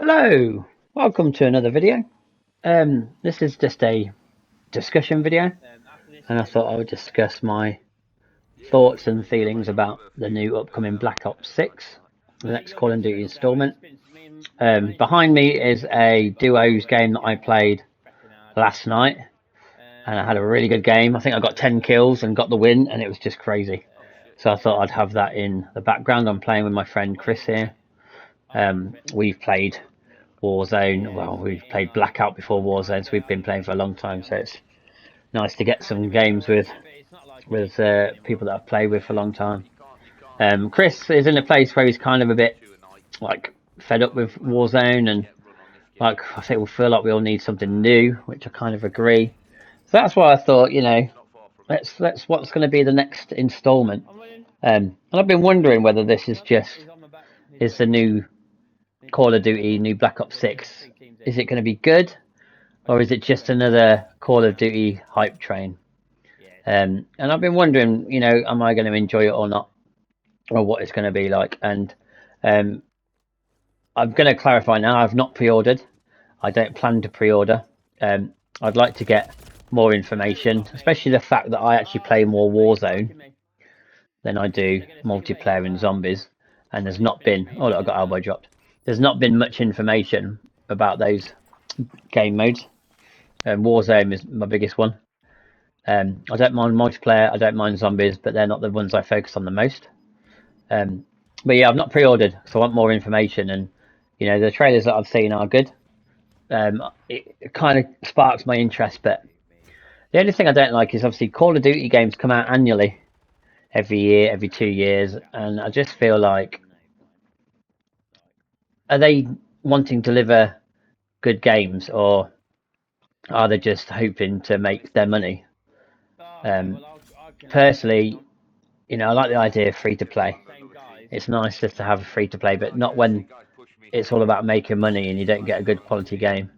Hello, welcome to another video. This is just a discussion video, and I thought I would discuss my thoughts and feelings about the new upcoming Black Ops 6, the next Call of Duty installment. Behind me is a duos game that I played last night, and I had a really good game. I think I got 10 kills and got the win, and it was just crazy. So I thought I'd have that in the background. I'm playing with my friend Chris here. We've played Warzone. Well, we've played Blackout before Warzone, so we've been playing for a long time. So it's nice to get some games with people that I've played with for a long time. Chris is in a place where he's kind of a bit like fed up with Warzone, and like I think we feel like we all need something new, which I kind of agree. So that's why I thought, let's what's going to be the next installment. And I've been wondering whether this is the new Call of Duty, new Black Ops 6. Is it going to be good, or is it just another Call of Duty hype train? And I've been wondering, am I going to enjoy it or not, or what it's going to be like? And I'm going to clarify now, I've not pre-ordered. I don't plan to pre-order. I'd like to get more information, especially the fact that I actually play more Warzone than I do multiplayer and zombies. And there's not been, oh look, I got elbow dropped. There's not been much information about those game modes. Warzone is my biggest one. I don't mind multiplayer, I don't mind zombies, but they're not the ones I focus on the most. But yeah, I've not pre-ordered, so I want more information. And the trailers that I've seen are good. It kind of sparks my interest, but the only thing I don't like is obviously Call of Duty games come out annually, every year, every 2 years, and I just feel like, are they wanting to deliver good games, or are they just hoping to make their money? Personally, I like the idea of free to play. It's nice just to have a free to play, but not when it's all about making money and you don't get a good quality game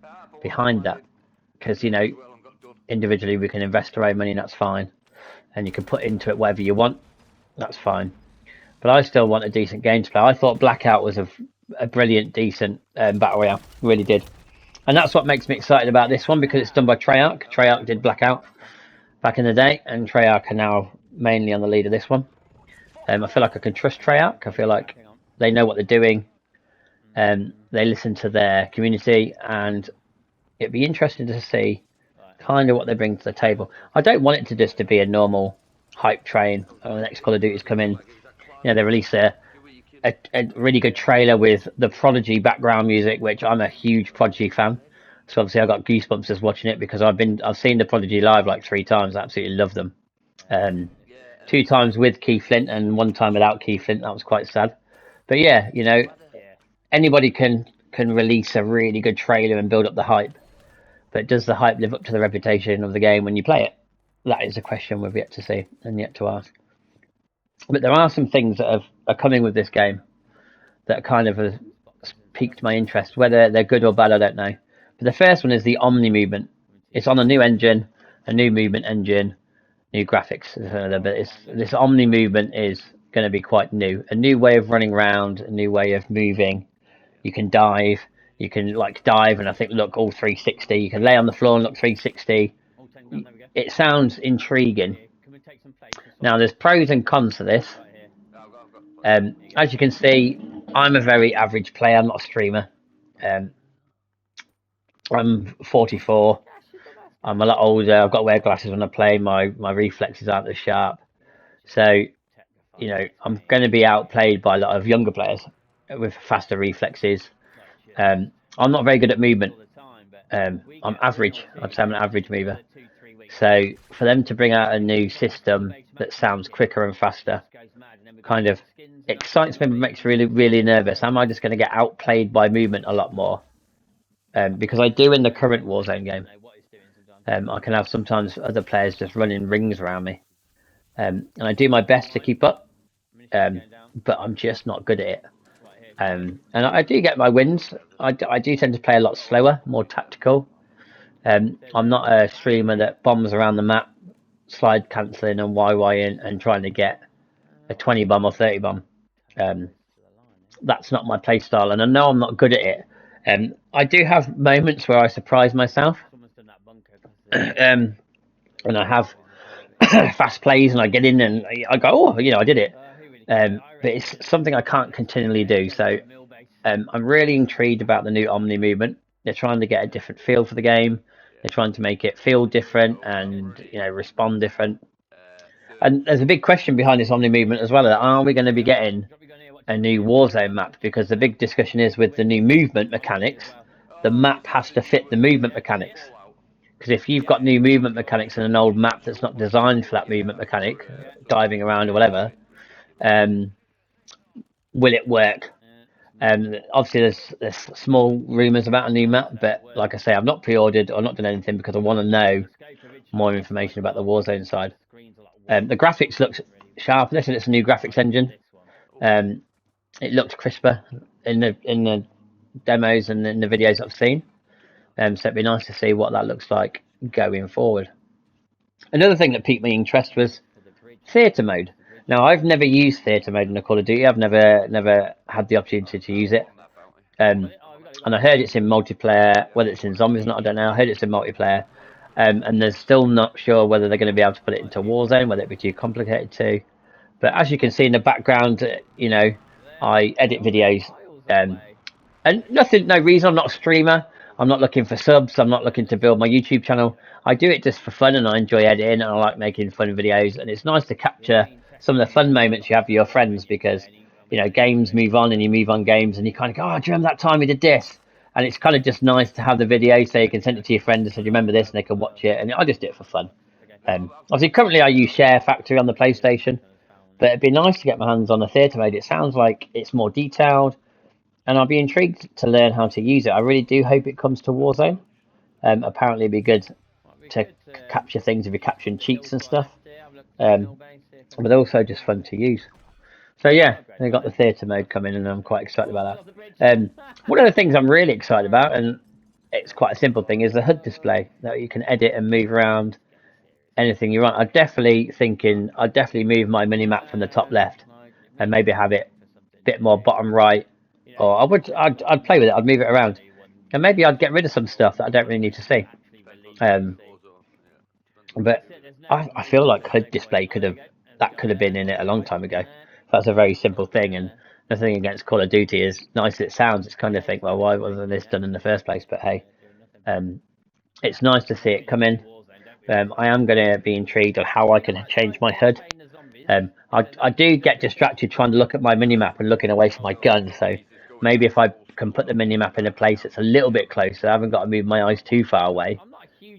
behind that. Because individually we can invest our own money, and that's fine, and you can put into it whatever you want. That's fine, but I still want a decent game to play. I thought Blackout was a brilliant, decent battle royale, really did, and that's what makes me excited about this one, because it's done by Treyarch. Treyarch did Blackout back in the day, and Treyarch are now mainly on the lead of this one. I feel like I can trust Treyarch. I feel like they know what they're doing. They listen to their community, and it'd be interesting to see kind of what they bring to the table. I don't want it to just to be a normal hype train. The next Call of Duty's come in. They release a really good trailer with the Prodigy background music, which I'm a huge Prodigy fan. So obviously I got goosebumps just watching it, because I've seen the Prodigy live like 3 times. I absolutely love them. 2 times with Keith Flint and 1 time without Keith Flint. That was quite sad. But yeah, anybody can release a really good trailer and build up the hype. But does the hype live up to the reputation of the game when you play it? That is a question we've yet to see and yet to ask. But there are some things that are coming with this game that kind of have piqued my interest. Whether they're good or bad, I don't know. But the first one is the Omni movement. It's on a new engine, a new movement engine, new graphics. But this Omni movement is going to be quite new. A new way of running around, a new way of moving. You can dive. You can dive and I think look all 360. You can lay on the floor and look 360. It sounds intriguing. Now there's pros and cons to this. As you can see, I'm a very average player. I'm not a streamer. I'm 44. I'm a lot older. I've got to wear glasses when I play. My reflexes aren't as sharp. So, I'm going to be outplayed by a lot of younger players with faster reflexes. I'm not very good at movement. I'm average. I'd say I'm an average mover. So for them to bring out a new system that sounds quicker and faster kind of excites me, but makes me really, really nervous. Am I just going to get outplayed by movement a lot more? Because I do in the current Warzone game. I can have sometimes other players just running rings around me. And I do my best to keep up, but I'm just not good at it. And I do get my wins. I do tend to play a lot slower, more tactical. I'm not a streamer that bombs around the map, slide cancelling and YYing and trying to get a 20 bomb or 30 bomb. That's not my play style, and I know I'm not good at it. I do have moments where I surprise myself, and I have fast plays, and I get in and I go, oh, I did it. But it's something I can't continually do. So I'm really intrigued about the new Omni movement. They're trying to get a different feel for the game. They're trying to make it feel different and respond different. And there's a big question behind this Omni movement as well. Are we going to be getting a new Warzone map? Because the big discussion is with the new movement mechanics, the map has to fit the movement mechanics. Because if you've got new movement mechanics in an old map that's not designed for that movement mechanic, diving around or whatever, will it work? Obviously, there's small rumours about a new map, but like I say, I've not pre-ordered or not done anything because I want to know more information about the Warzone side. The graphics looks sharp. Listen, it's a new graphics engine. It looks crisper in the demos and in the videos I've seen. So it'd be nice to see what that looks like going forward. Another thing that piqued my interest was theatre mode. Now, I've never used theatre mode in a Call of Duty. I've never had the opportunity to use it. And I heard it's in multiplayer, whether it's in zombies or not, I don't know. I heard it's in multiplayer. And they're still not sure whether they're going to be able to put it into Warzone, whether it'd be too complicated to. But as you can see in the background, I edit videos. And no reason. I'm not a streamer. I'm not looking for subs. I'm not looking to build my YouTube channel. I do it just for fun, and I enjoy editing, and I like making fun videos. And it's nice to capture some of the fun moments you have with your friends because, games move on and you move on games and you kind of go, oh, do you remember that time we did this? And it's kind of just nice to have the video so you can send it to your friends and say, do you remember this? And they can watch it. And I just do it for fun. Obviously, currently I use Share Factory on the PlayStation, but it'd be nice to get my hands on the theatre mode. It sounds like it's more detailed, and I'll be intrigued to learn how to use it. I really do hope it comes to Warzone. Apparently, it'd be good to capture things if you're capturing cheats and stuff, but also just fun to use. So yeah, they got the theatre mode coming, and I'm quite excited about that. One of the things I'm really excited about, and it's quite a simple thing, is the HUD display that you can edit and move around anything you want. I'd definitely move my mini map from the top left and maybe have it a bit more bottom right, or I'd play with it. I'd move it around, and maybe I'd get rid of some stuff that I don't really need to see. But I feel like HUD display could have been in it a long time ago. That's a very simple thing, and nothing against Call of Duty. As nice as it sounds, it's kind of think, well, why wasn't this done in the first place? But hey, it's nice to see it come in. I am going to be intrigued on how I can change my HUD. I do get distracted trying to look at my minimap and looking away from my gun, so maybe if I can put the minimap in a place that's a little bit closer, I haven't got to move my eyes too far away,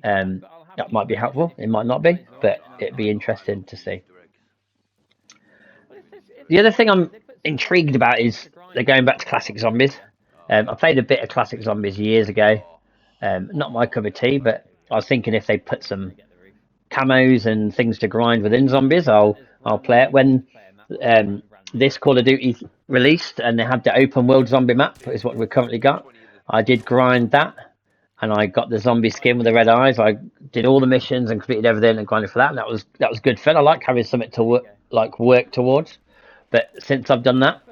that might be helpful. It might not be, but it'd be interesting to see. The other thing I'm intrigued about is they're going back to classic zombies. I played a bit of classic zombies years ago. Not my cup of tea, but I was thinking if they put some camos and things to grind within zombies, I'll play it. When this Call of Duty released and they had the open world zombie map, is what we've currently got, I did grind that, and I got the zombie skin with the red eyes. I did all the missions and completed everything and grinded for that, and that was good fun. I like having something to work towards. But since I've done that,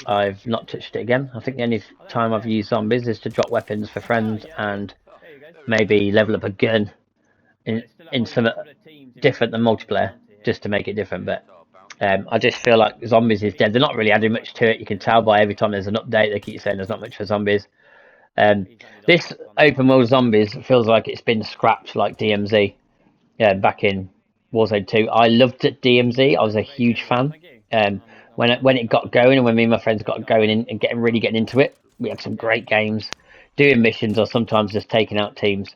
I've not touched it again. I think the only time I've used zombies is to drop weapons for friends and maybe level up a gun in some different than multiplayer, just to make it different. But I just feel like zombies is dead. They're not really adding much to it. You can tell by every time there's an update, they keep saying there's not much for zombies. This open world zombies feels like it's been scrapped like DMZ back in Warzone 2. I loved DMZ. I was a huge fan. When it got going, and when me and my friends got going in and getting into it, we had some great games, doing missions or sometimes just taking out teams.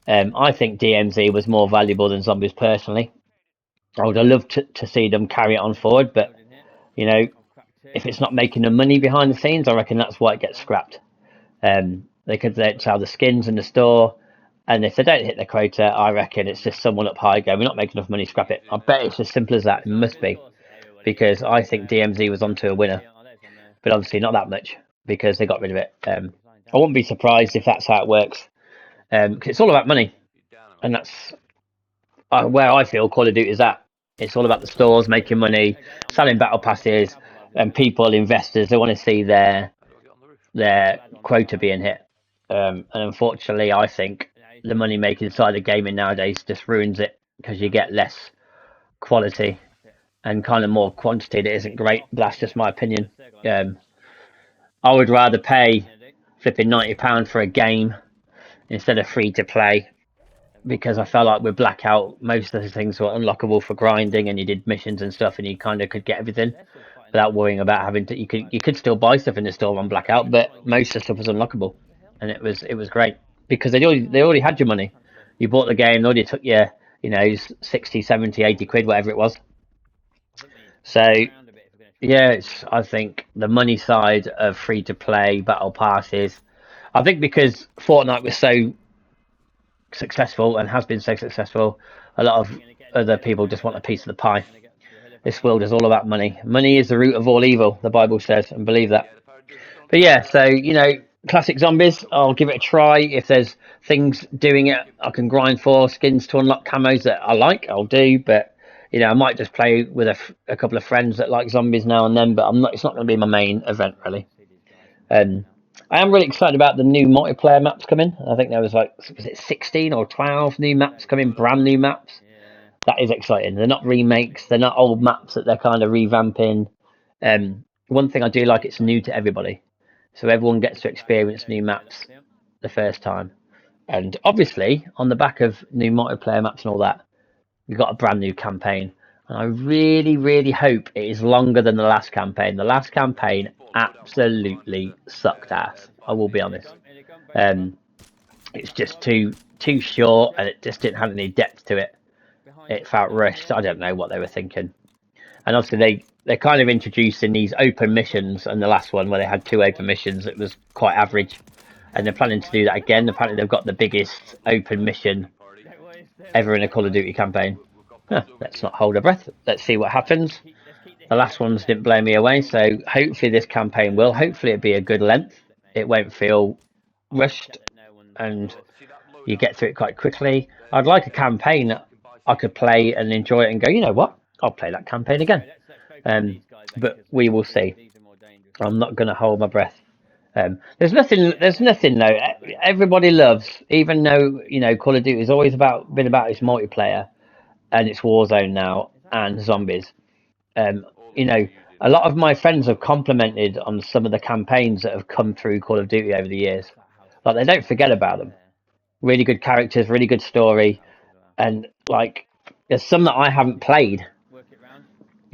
I think DMZ was more valuable than zombies personally. I would have loved to see them carry it on forward, but if it's not making the money behind the scenes, I reckon that's why it gets scrapped. They could sell the skins in the store, and if they don't hit their quota, I reckon it's just someone up high going, we're not making enough money, scrap it. I bet it's as simple as that. It must be. Because I think DMZ was onto a winner, but obviously not that much because they got rid of it. I wouldn't be surprised if that's how it works, because it's all about money, and that's where I feel Call of Duty is at. It's all about the stores making money, selling battle passes, and people, investors, they want to see their their quota being hit. And unfortunately, I think the money making side of gaming nowadays just ruins it because you get less quality and kind of more quantity that isn't great. But that's just my opinion. I would rather pay flipping £90 for a game instead of free to play, because I felt like with Blackout, most of the things were unlockable for grinding, and you did missions and stuff, and you kind of could get everything without worrying about having to. You could still buy stuff in the store on Blackout, but most of the stuff was unlockable, and it was great because they already had your money. You bought the game, they already took your 60, 70, 80 quid, whatever it was. So yeah, I think the money side of free to play battle passes. I think because Fortnite was so successful and has been so successful, a lot of other people just want a piece of the pie. This world is all about money. Money is the root of all evil, the Bible says, and believe that. But yeah, so classic zombies, I'll give it a try. If there's things doing it I can grind for, skins to unlock camos that I like, I'll do. But I might just play with a couple of friends that like zombies now and then, but it's not going to be my main event really. I am really excited about the new multiplayer maps coming. I think there was it 16 or 12 new maps coming, brand new maps. That is exciting. They're not remakes, they're not old maps that they're kind of revamping. One thing I do like, it's new to everybody. So everyone gets to experience new maps the first time. And obviously, on the back of new multiplayer maps and all that, we've got a brand new campaign. And I really, really hope it is longer than the last campaign. The last campaign absolutely sucked ass, I will be honest. It's just too short, and it just didn't have any depth to it. It felt rushed. I don't know what they were thinking. And obviously they're kind of introducing these open missions, and the last one where they had 2 open missions, it was quite average. And they're planning to do that again. Apparently they've got the biggest open mission ever in a Call of Duty campaign. Let's not hold our breath. Let's see what happens. The last ones didn't blow me away, so hopefully this campaign will. Hopefully it'll be a good length. It won't feel rushed, and you get through it quite quickly. I'd like a campaign that I could play and enjoy it and go, you know what, I'll play that campaign again. But we will see. I'm not going to hold my breath. There's nothing though. Everybody loves, even though Call of Duty has always been about its multiplayer, and it's Warzone now and zombies. A lot of my friends have complimented on some of the campaigns that have come through Call of Duty over the years. Like, they don't forget about them. Really good characters, really good story, and there's some that I haven't played.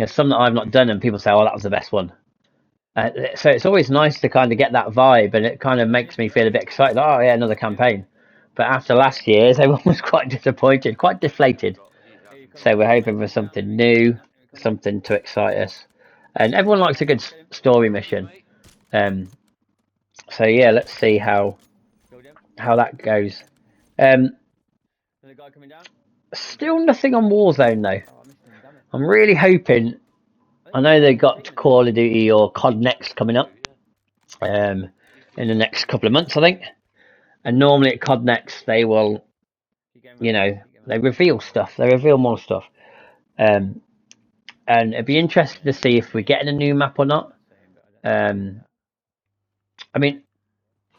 Some that I've not done, and people say, "Oh, that was the best one." So it's always nice to kind of get that vibe, and it kind of makes me feel a bit excited. Oh yeah, another campaign. But after last year's, everyone was quite disappointed, quite deflated. So we're hoping for something new, something to excite us, and everyone likes a good story mission. So yeah, let's see how that goes. Still nothing on Warzone though. I'm really hoping. I know they got Call of Duty or CoD Next coming up in the next couple of months, I think. And normally at CoD Next they will, they reveal stuff. They reveal more stuff. And it'd be interesting to see if we're getting a new map or not. I mean,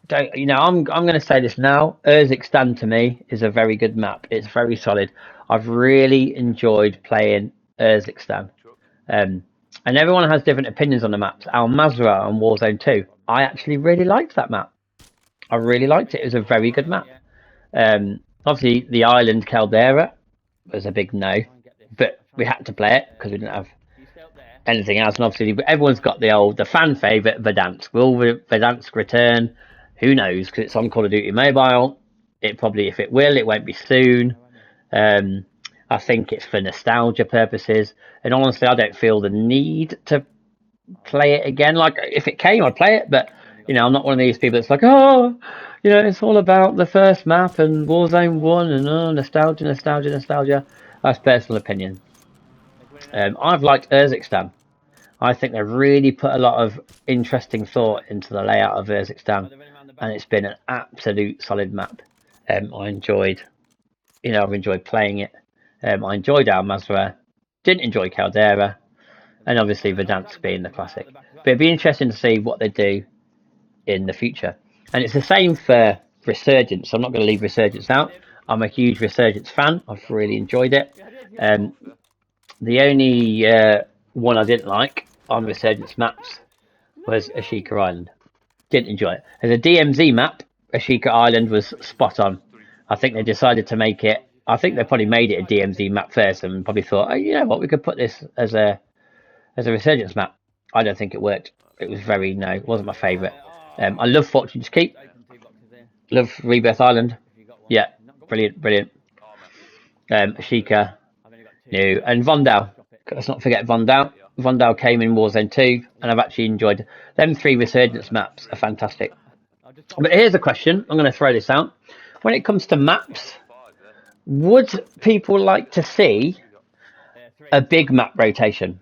I'm going to say this now. Urzikstan to me is a very good map. It's very solid. I've really enjoyed playing Urzikstan. And everyone has different opinions on the maps. Al Mazrah on Warzone 2. I actually really liked that map. I really liked it. It was a very good map. Obviously, the island Caldera was a big no, but we had to play it because we didn't have anything else. And obviously, everyone's got the fan favourite Verdansk. Will Verdansk return? Who knows? Because it's on Call of Duty Mobile. If it will, it won't be soon. I think it's for nostalgia purposes. And honestly, I don't feel the need to play it again. Like, if it came, I'd play it. But, I'm not one of these people that's like, it's all about the first map and Warzone 1 and nostalgia. That's personal opinion. I've liked Urzikstan. I think they've really put a lot of interesting thought into the layout of Urzikstan. And it's been an absolute solid map. I've enjoyed playing it. I enjoyed Al Mazrah, didn't enjoy Caldera, and obviously Verdansk being the classic. But it'd be interesting to see what they do in the future. And it's the same for Resurgence. I'm not going to leave Resurgence out. I'm a huge Resurgence fan. I've really enjoyed it. The only one I didn't like on Resurgence maps was Ashika Island. Didn't enjoy it. As a DMZ map, Ashika Island was spot on. I think they decided to make it. I think they probably made it a DMZ map first and probably thought, oh, you know what, we could put this as a Resurgence map. I don't think it worked. It was it wasn't my favourite. I love Fortune's Keep. Love Rebirth Island. Yeah, brilliant. Ashika, new, and Vondel. Let's not forget Vondel. Vondel came in Warzone 2, and I've actually enjoyed them. 3 Resurgence maps are fantastic. But here's a question. I'm going to throw this out. When it comes to maps, would people like to see a big map rotation?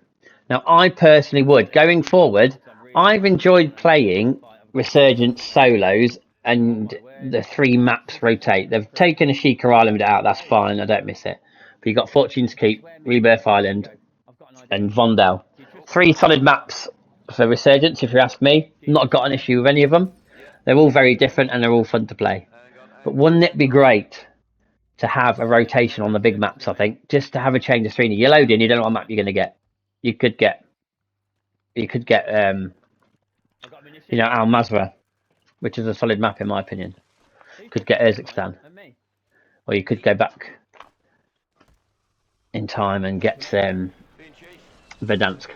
Now, I personally would. Going forward, I've enjoyed playing Resurgence solos and the 3 maps rotate. They've taken Ashika Island out, that's fine, I don't miss it. But you've got Fortune's Keep, Rebirth Island, and Vondel. 3 solid maps for Resurgence, if you ask me. Not got an issue with any of them. They're all very different and they're all fun to play. But wouldn't it be great to have a rotation on the big maps, I think? Just to have a change of scenery. You load in, you don't know what map you're going to get. You could get Al Mazrah, which is a solid map in my opinion. Could get Urzikstan. Or you could go back in time and get Verdansk.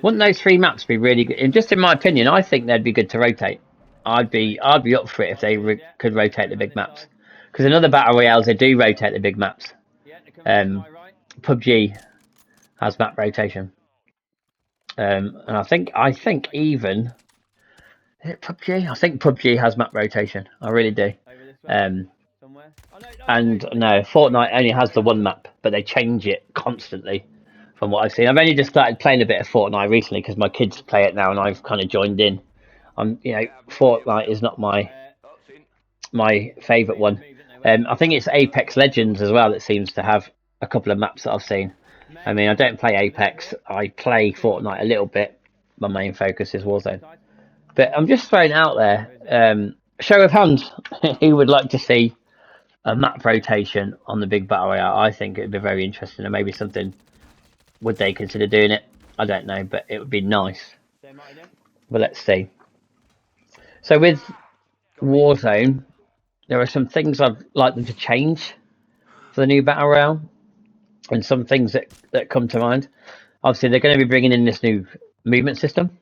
Wouldn't those 3 maps be really good? And just in my opinion, I think they'd be good to rotate. I'd be up for it if they could rotate the big maps. Because in other battle royales, they do rotate the big maps. PUBG has map rotation, and I think even is it PUBG? I think PUBG has map rotation. I really do. And no, Fortnite only has the 1 map, but they change it constantly. From what I've seen, I've only just started playing a bit of Fortnite recently because my kids play it now, and I've kind of joined in. Fortnite is not my favourite one. I think it's Apex Legends as well that seems to have a couple of maps that I've seen. I mean, I don't play Apex. I play Fortnite a little bit. My main focus is Warzone. But I'm just throwing it out there. Show of hands. Who would like to see a map rotation on the big battle royale? I think it would be very interesting, and maybe something. Would they consider doing it? I don't know, but it would be nice. But let's see. So with Warzone, there are some things I'd like them to change for the new battle royale, and some things that come to mind. Obviously, they're going to be bringing in this new movement system,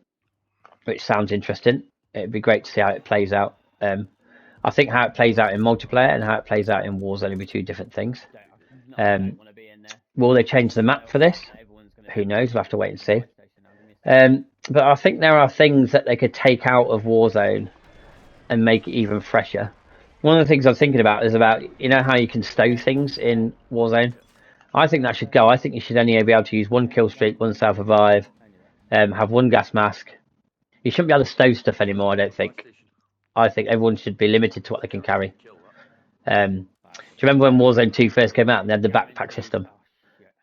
which sounds interesting. It'd be great to see how it plays out. I think how it plays out in multiplayer and how it plays out in Warzone will be 2 different things. Will they change the map for this? Who knows? We'll have to wait and see. But I think there are things that they could take out of Warzone and make it even fresher. One of the things I'm thinking about is about, how you can stow things in Warzone. I think that should go. I think you should only be able to use 1 kill streak, 1 self-revive, have 1 gas mask. You shouldn't be able to stow stuff anymore, I don't think. I think everyone should be limited to what they can carry. Do you remember when Warzone 2 first came out and they had the backpack system?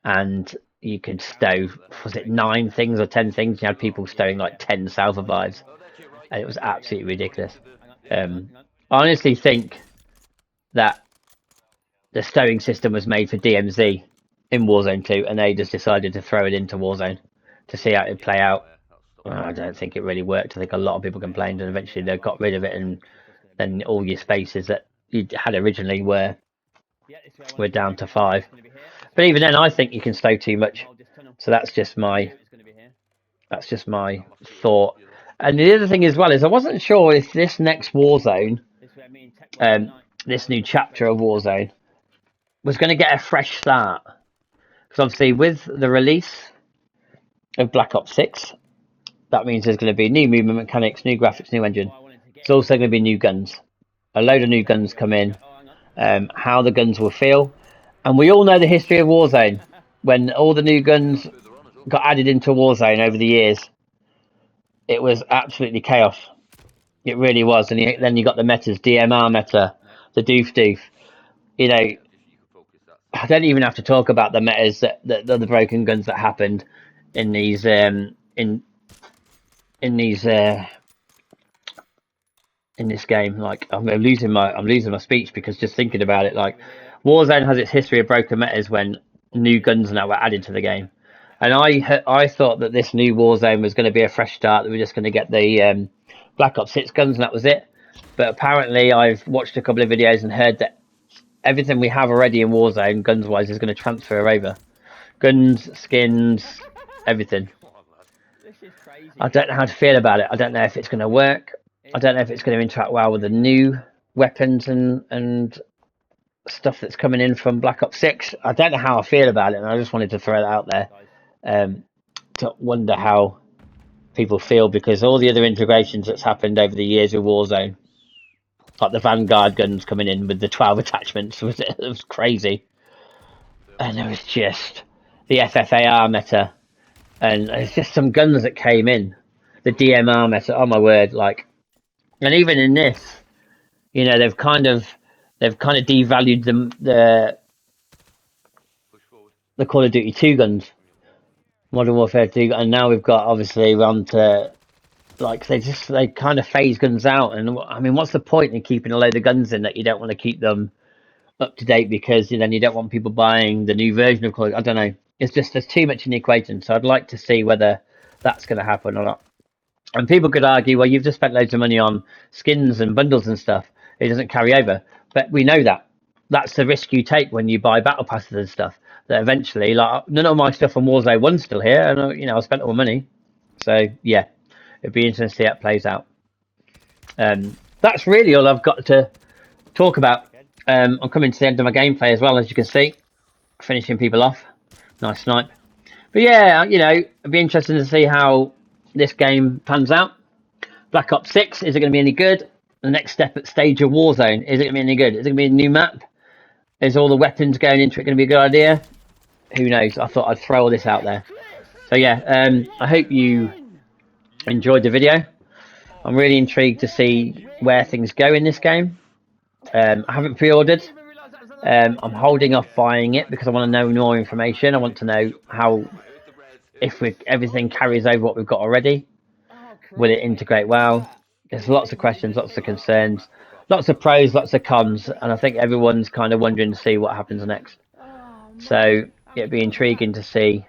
And you could stow, was it 9 things or 10 things? You had people stowing like 10 self-revives. And it was absolutely ridiculous. I honestly think that the stowing system was made for DMZ in Warzone 2, and they just decided to throw it into Warzone to see how it would play out. I don't think it really worked. I think a lot of people complained, and eventually they got rid of it, and then all your spaces that you had originally were down to 5. But even then, I think you can stow too much. So that's just my thought. And the other thing as well is I wasn't sure if this next Warzone, this new chapter of Warzone, was going to get a fresh start. Because obviously with the release of Black Ops 6, that means there's going to be new movement mechanics, new graphics, new engine. There's also going to be new guns. A load of new guns come in. How the guns will feel. And we all know the history of Warzone. When all the new guns got added into Warzone over the years, it was absolutely chaos. It really was. And then you got the metas, DMR meta, the doof. I don't even have to talk about the metas the broken guns that happened in these in this game. Like I'm losing my speech because just thinking about it. Like Warzone has its history of broken metas when new guns now were added to the game, and I thought that this new Warzone was going to be a fresh start. That we're just going to get the Black Ops 6 guns and that was it. But apparently, I've watched a couple of videos and heard that everything we have already in Warzone, guns wise, is going to transfer over. Guns, skins, everything. I don't know how to feel about it. I don't know if it's going to work. I don't know if it's going to interact well with the new weapons and stuff that's coming in from Black Ops 6. I don't know how I feel about it, and I just wanted to throw that out there to wonder how people feel, because all the other integrations that's happened over the years with Warzone, like the Vanguard guns coming in with the 12 attachments, it was crazy. And there was just the FFAR meta, and there's just some guns that came in. The DMR meta, oh my word, like, and even in this, you know, they've kind of devalued the Call of Duty 2 guns, Modern Warfare 2, and now we've got obviously on to, like, they kind of phase guns out. And I mean, what's the point in keeping a load of guns in that you don't want to keep them up to date, because then you don't want people buying the new version of Call of Duty? I don't know. It's just there's too much in the equation. So I'd like to see whether that's going to happen or not. And people could argue, well, you've just spent loads of money on skins and bundles and stuff. It doesn't carry over. But we know that. That's the risk you take when you buy battle passes and stuff. That eventually, like, none of my stuff on Warzone 1's still here, and you know, I spent all my money. So yeah, it'd be interesting to see how it plays out. That's really all I've got to talk about. I'm coming to the end of my gameplay as well, as you can see, finishing people off. Nice snipe. But yeah, you know, it'd be interesting to see how this game pans out. Black Ops 6, is it going to be any good? The next step at stage of Warzone, is it going to be any good? Is it going to be a new map? Is all the weapons going into it going to be a good idea? Who knows? I thought I'd throw all this out there. So yeah, I hope you enjoyed the video. I'm really intrigued to see where things go in this game. I haven't pre-ordered. I'm holding off buying it because I want to know more information. I want to know how, if everything carries over what we've got already. Will it integrate well? There's lots of questions, lots of concerns, lots of pros, lots of cons, and I think everyone's kind of wondering to see what happens next. So it'd be intriguing to see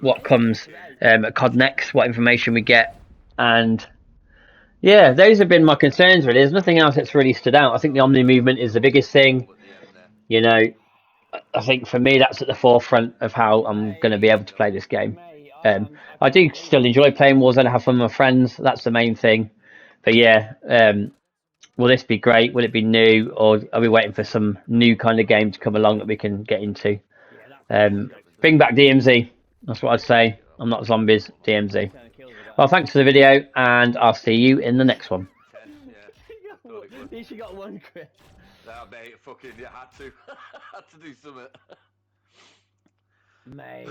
what comes at CoD next, what information we get, and yeah, those have been my concerns really. There's nothing else that's really stood out. I think the Omni movement is the biggest thing. You know, I think for me that's at the forefront of how I'm going to be able to play this game. I do still enjoy playing Warzone, I have fun with my friends, that's the main thing. But yeah, will this be great? Will it be new? Or are we waiting for some new kind of game to come along that we can get into? Bring back DMZ, that's what I'd say. I'm not zombies, DMZ. Well, thanks for the video, and I'll see you in the next one. At least you got one, Chris. Nah, mate, fucking, you had to. Had to do something. Mate.